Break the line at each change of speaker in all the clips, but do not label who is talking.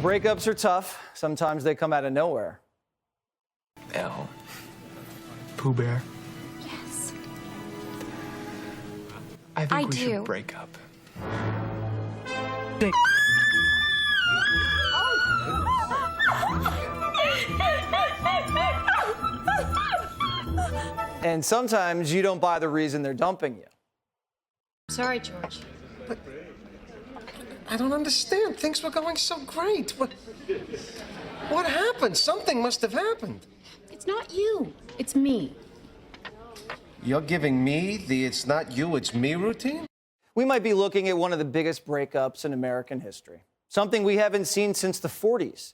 Breakups are tough. Sometimes they come out of nowhere.
L. Pooh Bear.
Yes.
I think we
do.
should break up.
And sometimes you don't buy the reason they're dumping you.
Sorry, George.
But I don't understand. Things were going so great. What happened? Something must have happened.
It's not you. It's me.
You're giving me the "it's not you, it's me" routine?
We might be looking at one of the biggest breakups in American history, something we haven't seen since the 40s.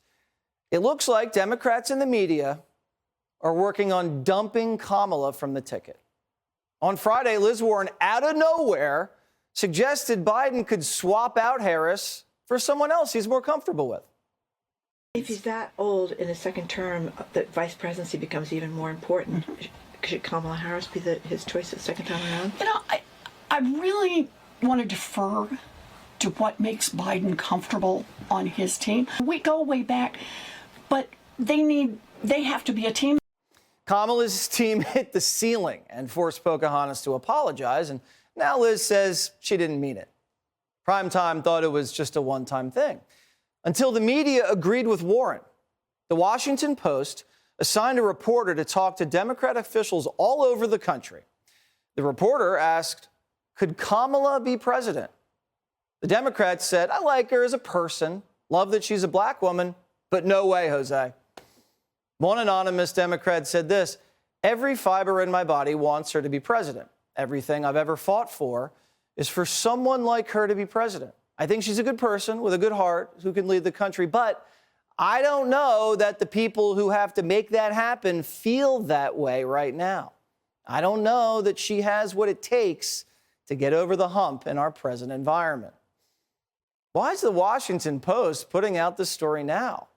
It looks like Democrats in the media are working on dumping Kamala from the ticket. On Friday, Liz Warren, out of nowhere, suggested Biden could swap out Harris for someone else he's more comfortable with.
If he's that old in his second term, the vice presidency becomes even more important. Should Kamala Harris be his choice the second time around?
You know, I really want to defer to what makes Biden comfortable on his team. We go way back, but they have to be a team.
Kamala's team hit the ceiling and forced Pocahontas to apologize, and now Liz says she didn't mean it. Primetime thought it was just a one-time thing, until the media agreed with Warren. The Washington Post assigned a reporter to talk to Democrat officials all over the country. The reporter asked, could Kamala be president? The Democrats said, I like her as a person, love that she's a black woman, but no way, Jose. One anonymous Democrat said this, every fiber in my body wants her to be president. Everything I've ever fought for is for someone like her to be president. I think she's a good person with a good heart who can lead the country, but I don't know that the people who have to make that happen feel that way right now. I don't know that she has what it takes to get over the hump in our present environment. Why is the Washington Post putting out this story now?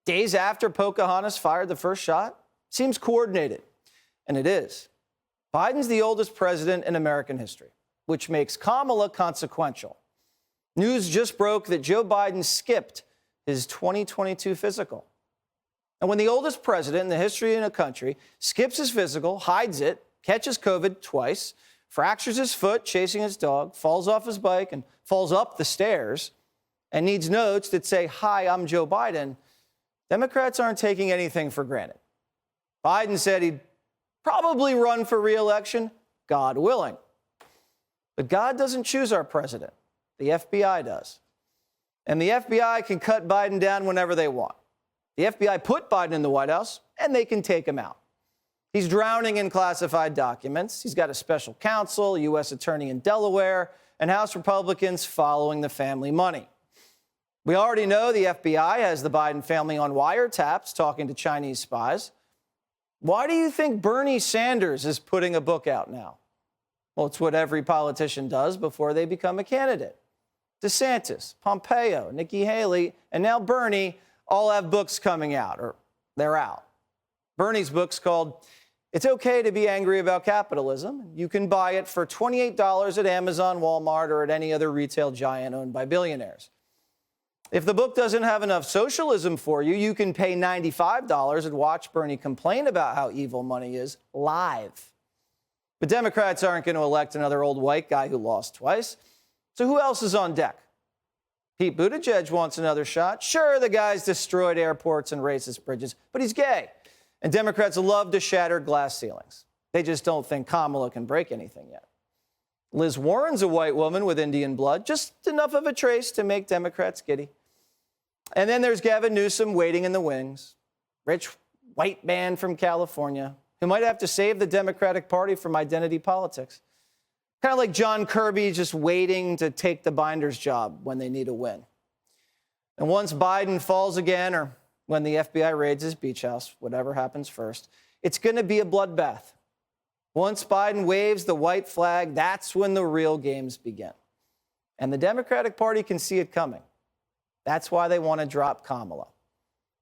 Days after Pocahontas fired the first shot? Seems coordinated, and it is. Biden's the oldest president in American history, which makes Kamala consequential. News just broke that Joe Biden skipped his 2022 physical. And when the oldest president in the history of a country skips his physical, hides it, catches COVID twice, fractures his foot chasing his dog, falls off his bike and falls up the stairs, and needs notes that say, hi, I'm Joe Biden, Democrats aren't taking anything for granted. Biden said he'd probably run for re-election, God willing. But God doesn't choose our president. The FBI does. And the FBI can cut Biden down whenever they want. The FBI put Biden in the White House, and they can take him out. He's drowning in classified documents. He's got a special counsel, a U.S. attorney in Delaware, and House Republicans following the family money. We already know the FBI has the Biden family on wiretaps talking to Chinese spies. Why do you think Bernie Sanders is putting a book out now? Well, it's what every politician does before they become a candidate. DeSantis, Pompeo, Nikki Haley, and now Bernie all have books coming out, or they're out. Bernie's book's called It's Okay to Be Angry About Capitalism. You can buy it for $28 at Amazon, Walmart, or at any other retail giant owned by billionaires. If the book doesn't have enough socialism for you, you can pay $95 and watch Bernie complain about how evil money is live. But Democrats aren't going to elect another old white guy who lost twice. So who else is on deck? Pete Buttigieg wants another shot. Sure, the guy's destroyed airports and racist bridges, but he's gay. And Democrats love to shatter glass ceilings. They just don't think Kamala can break anything yet. Liz Warren's a white woman with Indian blood, just enough of a trace to make Democrats giddy. And then there's Gavin Newsom waiting in the wings, rich white man from California who might have to save the Democratic Party from identity politics. Kind of like John Kirby just waiting to take the binder's job when they need a win. And once Biden falls again, or when the FBI raids his beach house, whatever happens first, it's going to be a bloodbath. Once Biden waves the white flag, that's when the real games begin. And the Democratic Party can see it coming. That's why they want to drop Kamala.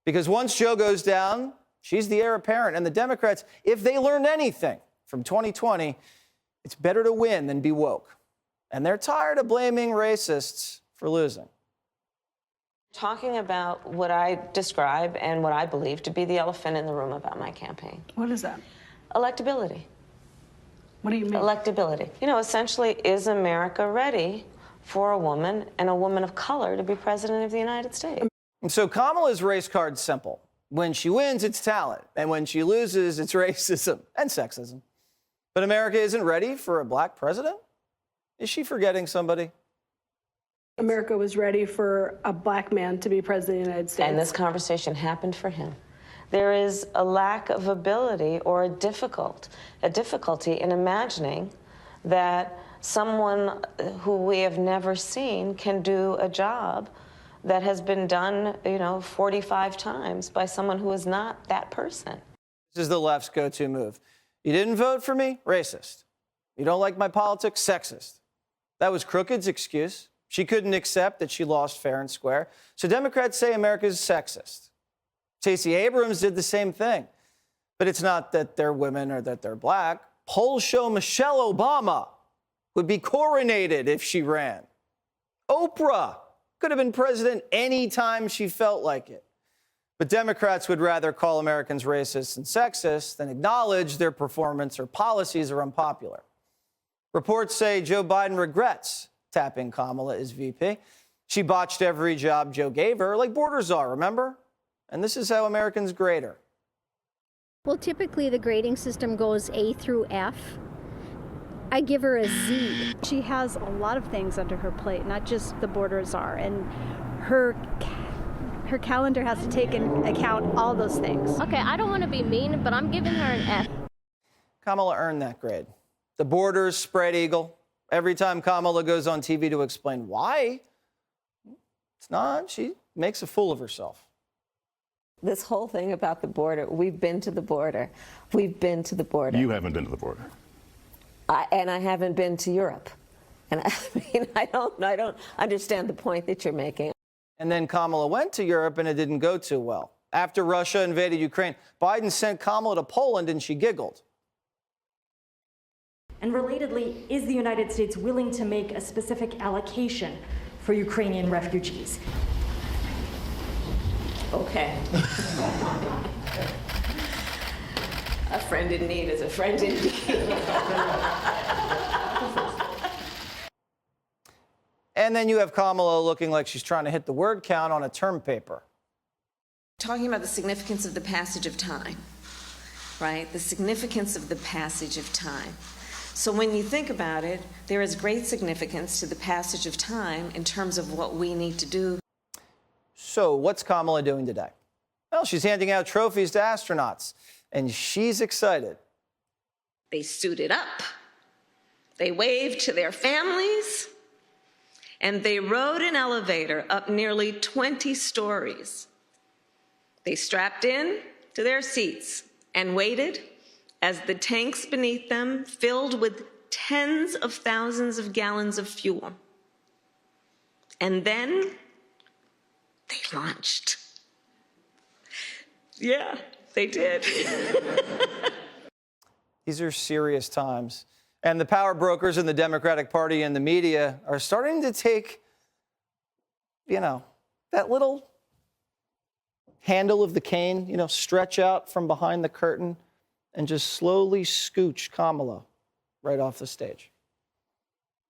Because once Joe goes down, she's the heir apparent. And the Democrats, if they learned anything from 2020, it's better to win than be woke. And they're tired of blaming racists for losing.
Talking about what I describe and what I believe to be the elephant in the room about my campaign.
What is that?
Electability.
What do you mean?
Electability. You know, essentially, is America ready for a woman and a woman of color to be president of the United States?
And so Kamala's race card's simple. When she wins, it's talent. And when she loses, it's racism and sexism. But America isn't ready for a black president? Is she forgetting somebody?
America was ready for a black man to be president of the United States.
And this conversation happened for him. There is a lack of ability or a difficulty in imagining that someone who we have never seen can do a job that has been done, 45 times by someone who is not that person.
This is the left's go-to move. You didn't vote for me? Racist. You don't like my politics? Sexist. That was Crooked's excuse. She couldn't accept that she lost fair and square. So Democrats say America's sexist. Stacey Abrams did the same thing. But it's not that they're women or that they're black. Polls show Michelle Obama would be coronated if she ran. Oprah could have been president anytime she felt like it. But Democrats would rather call Americans racist and sexist than acknowledge their performance or policies are unpopular. Reports say Joe Biden regrets tapping Kamala as VP. She botched every job Joe gave her, like border czar, remember? And this is how Americans grade her.
Well, typically the grading system goes A through F. I give her a Z. She has a lot of things under her plate, not just the border czar, and her calendar has to take into account all those things.
Okay, I don't want to be mean, but I'm giving her an F.
Kamala earned that grade. The border's spread eagle. Every time Kamala goes on TV to explain why, it's not. She makes a fool of herself.
This whole thing about the border, we've been to the border. We've been to the border.
You haven't been to the border.
And I haven't been to Europe. And I don't understand the point that you're making.
And then Kamala went to Europe and it didn't go too well. After Russia invaded Ukraine, Biden sent Kamala to Poland and she giggled.
And relatedly, is the United States willing to make a specific allocation for Ukrainian refugees?
Okay. A friend in need is a friend indeed.
And then you have Kamala looking like she's trying to hit the word count on a term paper.
Talking about the significance of the passage of time, right? The significance of the passage of time. So when you think about it, there is great significance to the passage of time in terms of what we need to do.
So what's Kamala doing today? Well, she's handing out trophies to astronauts, and she's excited.
They suited up, they waved to their families, and they rode an elevator up nearly 20 stories. They strapped in to their seats and waited as the tanks beneath them filled with tens of thousands of gallons of fuel. And then they launched. Yeah, they did.
These are serious times. And the power brokers in the Democratic Party and the media are starting to take, that little handle of the cane, stretch out from behind the curtain and just slowly scooch Kamala right off the stage.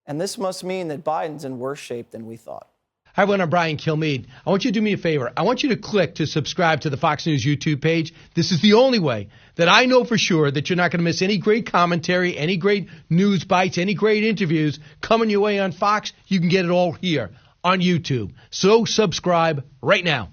And this must mean that Biden's in worse shape than we thought.
Hi, everyone. I'm Brian Kilmeade. I want you to do me a favor. I want you to click to subscribe to the Fox News YouTube page. This is the only way that I know for sure that you're not going to miss any great commentary, any great news bites, any great interviews coming your way on Fox. You can get it all here on YouTube. So subscribe right now.